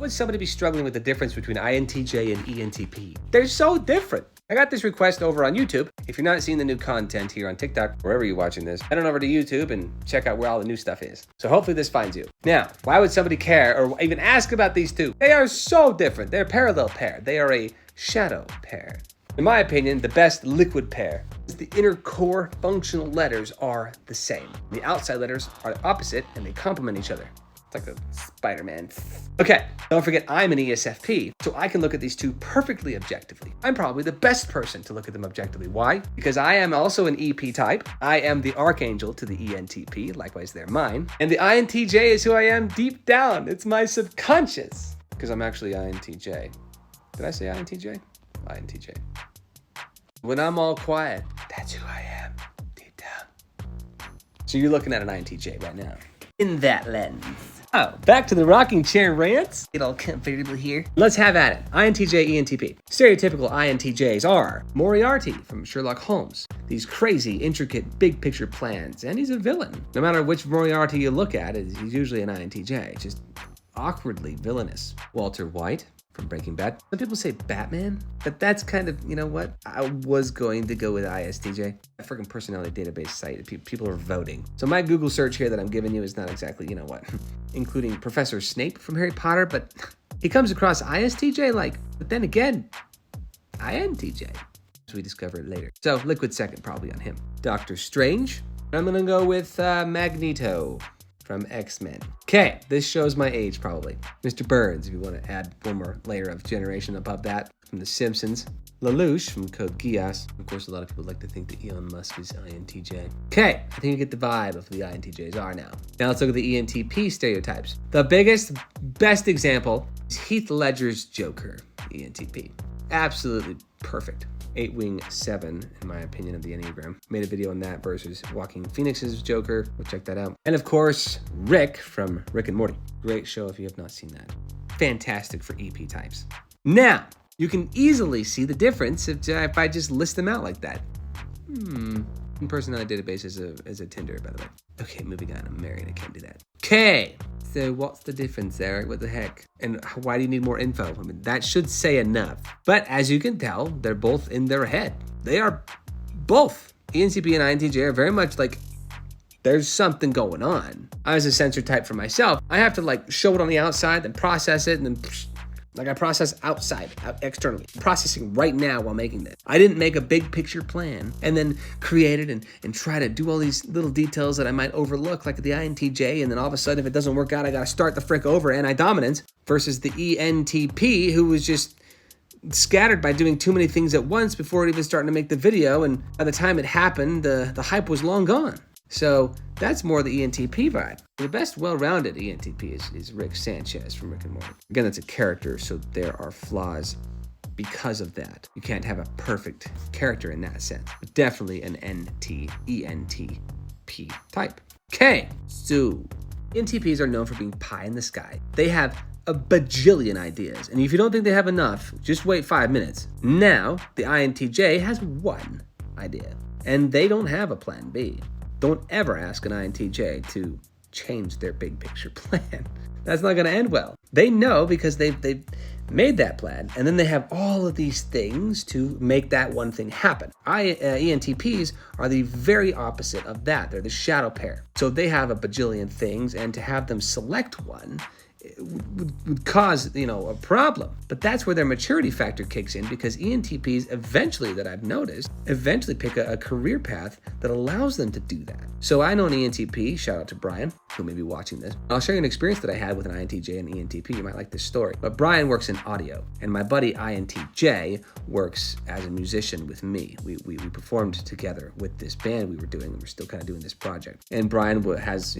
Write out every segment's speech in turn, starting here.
Would somebody be struggling with the difference between INTJ and ENTP? They're so different. I got this request over on YouTube. If you're not seeing the new content here on TikTok, wherever you're watching this, head on over to YouTube and check out where all the new stuff is. So hopefully this finds you. Now, why would somebody care or even ask about these two? They are so different. They're a parallel pair. They are a shadow pair. In my opinion, the best liquid pair is the inner core functional letters are the same. The outside letters are opposite and they complement each other. It's like a Spider-Man. Okay, don't forget I'm an ESFP, so I can look at these two perfectly objectively. I'm probably the best person to look at them objectively. Why? Because I am also an EP type. I am the archangel to the ENTP, likewise they're mine. And the INTJ is who I am deep down. It's my subconscious. Because I'm actually INTJ. Did I say INTJ? INTJ. When I'm all quiet, that's who I am deep down. So you're looking at an INTJ right now. In that lens. Oh, back to the rocking chair rants. Get all comfortable here. Let's have at it. INTJ, ENTP. Stereotypical INTJs are Moriarty from Sherlock Holmes. These crazy, intricate, big picture plans. And he's a villain. No matter which Moriarty you look at, he's usually an INTJ. Just awkwardly villainous. Walter White from Breaking Bad. Some people say Batman, but that's kind of, you know what? I was going to go with ISTJ. A freaking personality database site. People are voting. So my Google search here that I'm giving you is not exactly, you know what, including Professor Snape from Harry Potter, but he comes across ISTJ but then again, INTJ. So we discover it later. So liquid second probably on him. Doctor Strange. I'm gonna go with Magneto from X-Men. Okay, this shows my age probably. Mr. Burns, if you want to add one more layer of generation above that, from The Simpsons. Lelouch from Code Geass. Of course, a lot of people like to think that Elon Musk is INTJ. Okay, I think you get the vibe of who the INTJs are now. Now let's look at the ENTP stereotypes. The biggest, best example is Heath Ledger's Joker, ENTP. Absolutely perfect. 8-wing 7, in my opinion, of the Enneagram. Made a video on that versus Joaquin Phoenix's Joker. Go check that out. And of course, Rick from Rick and Morty. Great show if you have not seen that. Fantastic for EP types. Now, you can easily see the difference if I just list them out like that. Personality database is a Tinder, by the way. Okay, moving on. I'm married. I can't do that. Okay. So what's the difference, Eric? What the heck? And why do you need more info? I mean, that should say enough. But as you can tell, they're both in their head. They are both. ENTP and INTJ are very much like, there's something going on. I was a sensor type for myself. I have to show it on the outside, then process it, and then I process externally. Processing right now while making this. I didn't make a big picture plan and then create it and try to do all these little details that I might overlook, like the INTJ, and then all of a sudden if it doesn't work out, I gotta start the frick over, anti-dominance, versus the ENTP, who was just scattered by doing too many things at once before even starting to make the video, and by the time it happened, the hype was long gone. So that's more the ENTP vibe. The best well-rounded ENTP is Rick Sanchez from Rick and Morty. Again, that's a character, so there are flaws because of that. You can't have a perfect character in that sense, but definitely an ENTP type. Okay, so ENTPs are known for being pie in the sky. They have a bajillion ideas, and if you don't think they have enough, just wait 5 minutes. Now, the INTJ has one idea, and they don't have a plan B. Don't ever ask an INTJ to change their big picture plan. That's not going to end well. They know because they've made that plan, and then they have all of these things to make that one thing happen. ENTPs are the very opposite of that. They're the shadow pair. So they have a bajillion things, and to have them select one would cause, a problem. But that's where their maturity factor kicks in, because ENTPs eventually, that I've noticed, pick a career path that allows them to do that. So I know an ENTP, shout out to Brian, who may be watching this. I'll share you an experience that I had with an INTJ and ENTP. You might like this story. But Brian works in audio, and my buddy INTJ works as a musician with me. We performed together with this band we were doing, and we're still kind of doing this project. And Brian has,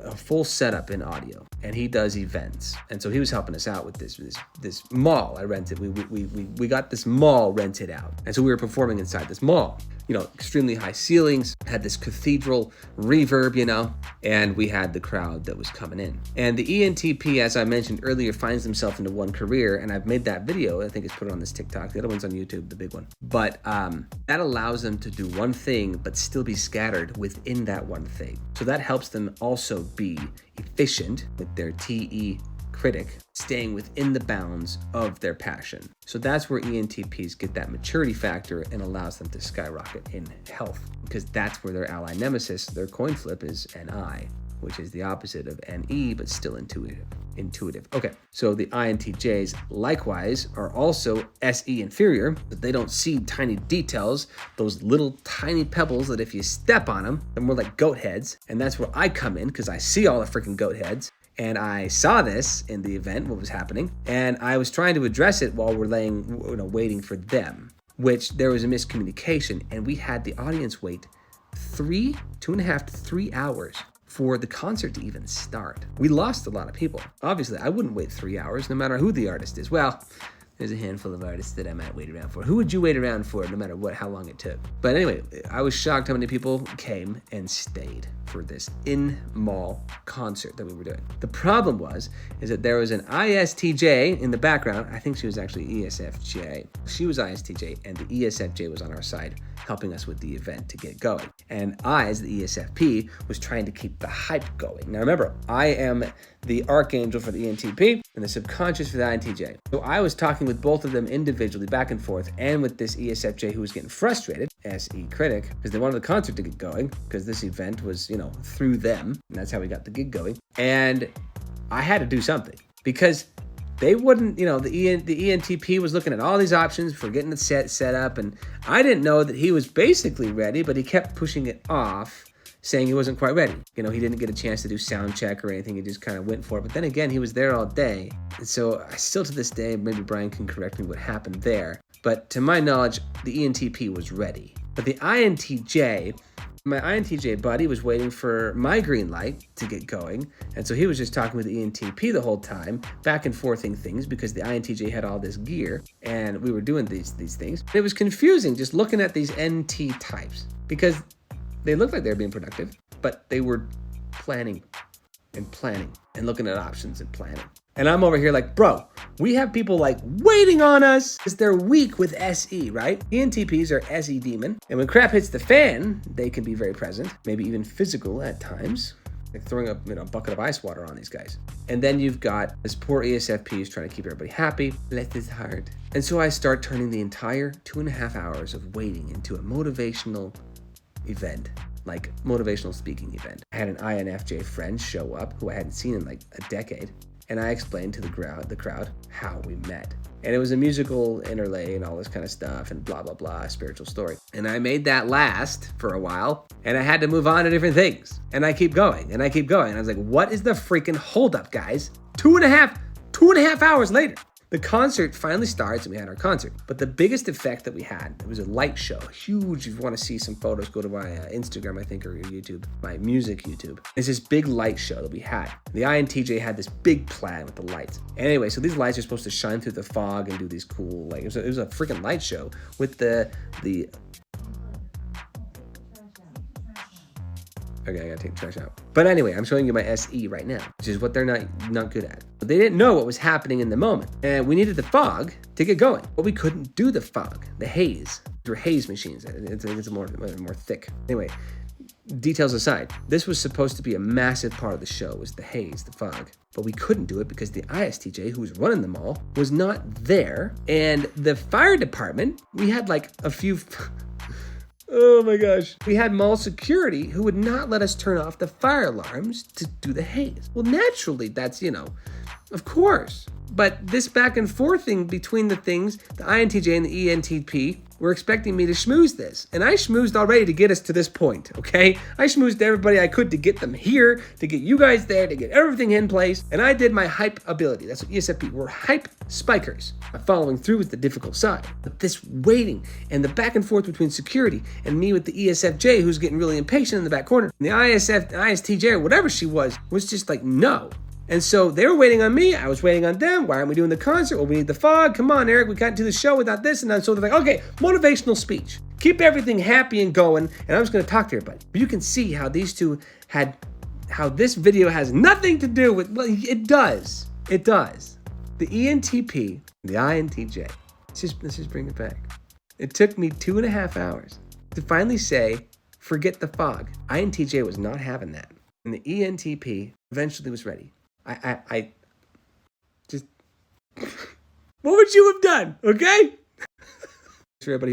a full setup in audio, and he does events. And so he was helping us out with this mall I rented. We got this mall rented out. And so we were performing inside this mall. Extremely high ceilings, had this cathedral reverb, and we had the crowd that was coming in. And the ENTP, as I mentioned earlier, finds himself into one career, and I've made that video. I think it's put on this TikTok. The other one's on YouTube, the big one. But that allows them to do one thing, but still be scattered within that one thing. So that helps them also be efficient with their TE Critic, staying within the bounds of their passion. So that's where ENTPs get that maturity factor and allows them to skyrocket in health, because that's where their ally nemesis, their coin flip, is NI, which is the opposite of NE, but still intuitive. Okay, so the INTJs likewise are also SE inferior, but they don't see tiny details, those little tiny pebbles that if you step on them, they're more like goat heads. And that's where I come in, because I see all the freaking goat heads. And I saw this in the event, what was happening, and I was trying to address it while we're waiting for them, which there was a miscommunication, and we had the audience wait 2.5 to 3 hours for the concert to even start. We lost a lot of people. Obviously, I wouldn't wait 3 hours, no matter who the artist is. Well, there's a handful of artists that I might wait around for. Who would you wait around for, no matter how long it took? But anyway, I was shocked how many people came and stayed for this in-mall concert that we were doing. The problem is that there was an ISTJ in the background. I think she was actually ESFJ. She was ISTJ, and the ESFJ was on our side, helping us with the event to get going. And I, as the ESFP, was trying to keep the hype going. Now remember, I am the archangel for the ENTP and the subconscious for the INTJ. So I was talking with both of them individually, back and forth, and with this ESFJ who was getting frustrated, SE Critic, because they wanted the concert to get going, because this event was, through them, and that's how we got the gig going. And I had to do something, because they wouldn't, the ENTP was looking at all these options for getting the set up, and I didn't know that he was basically ready, but he kept pushing it off, saying he wasn't quite ready. He didn't get a chance to do sound check or anything. He just kind of went for it. But then again, he was there all day. And so I still to this day, maybe Brian can correct me what happened there. But to my knowledge, the ENTP was ready. But the INTJ, my INTJ buddy was waiting for my green light to get going. And so he was just talking with the ENTP the whole time, back and forthing things, because the INTJ had all this gear and we were doing these things. It was confusing just looking at these NT types, because they looked like they were being productive, but they were planning and looking at options and planning. And I'm over here like, bro, we have people waiting on us because they're weak with SE, right? ENTPs are SE demon. And when crap hits the fan, they can be very present, maybe even physical at times, like throwing a bucket of ice water on these guys. And then you've got this poor ESFP who's trying to keep everybody happy. Life is hard. And so I start turning the entire 2.5 hours of waiting into a motivational event, like motivational speaking event. I had an INFJ friend show up who I hadn't seen in a decade. And I explained to the crowd how we met. And it was a musical interlay and all this kind of stuff and blah, blah, blah, spiritual story. And I made that last for a while, and I had to move on to different things. And I keep going. And I was like, what is the freaking holdup, guys? 2.5 hours later. The concert finally starts, and we had our concert. But the biggest effect that we had, it was a light show, huge. If you want to see some photos, go to my Instagram, I think, or your YouTube, my music YouTube. It's this big light show that we had. The INTJ had this big plan with the lights. Anyway, so these lights are supposed to shine through the fog and do these cool, it was a freaking light show with the Okay, I gotta take the trash out. But anyway, I'm showing you my SE right now, which is what they're not good at. But they didn't know what was happening in the moment. And we needed the fog to get going. But we couldn't do the fog, the haze. These were haze machines. It's more thick. Anyway, details aside, this was supposed to be a massive part of the show, was the haze, the fog. But we couldn't do it because the ISTJ, who was running the mall, was not there. And the fire department, we had a few... Oh my gosh. We had mall security who would not let us turn off the fire alarms to do the haze. Well, naturally, that's, of course. But this back and forth thing between the things, the INTJ and the ENTP, were expecting me to schmooze this. And I schmoozed already to get us to this point, okay? I schmoozed everybody I could to get them here, to get you guys there, to get everything in place. And I did my hype ability. That's what ESFP, we're hype spikers. My following through is the difficult side. But this waiting and the back and forth between security and me with the ESFJ, who's getting really impatient in the back corner, and the ISTJ, or whatever she was just no. And so they were waiting on me. I was waiting on them. Why aren't we doing the concert? Well, we need the fog. Come on, Eric. We can't do the show without this. And then so they're like, okay, motivational speech. Keep everything happy and going. And I'm just going to talk to everybody. But you can see how these two how this video has nothing to do with, well, it does. It does. The ENTP, the INTJ. Let's just bring it back. It took me 2.5 hours to finally say, forget the fog. INTJ was not having that. And the ENTP eventually was ready. What would you have done? Okay? For everybody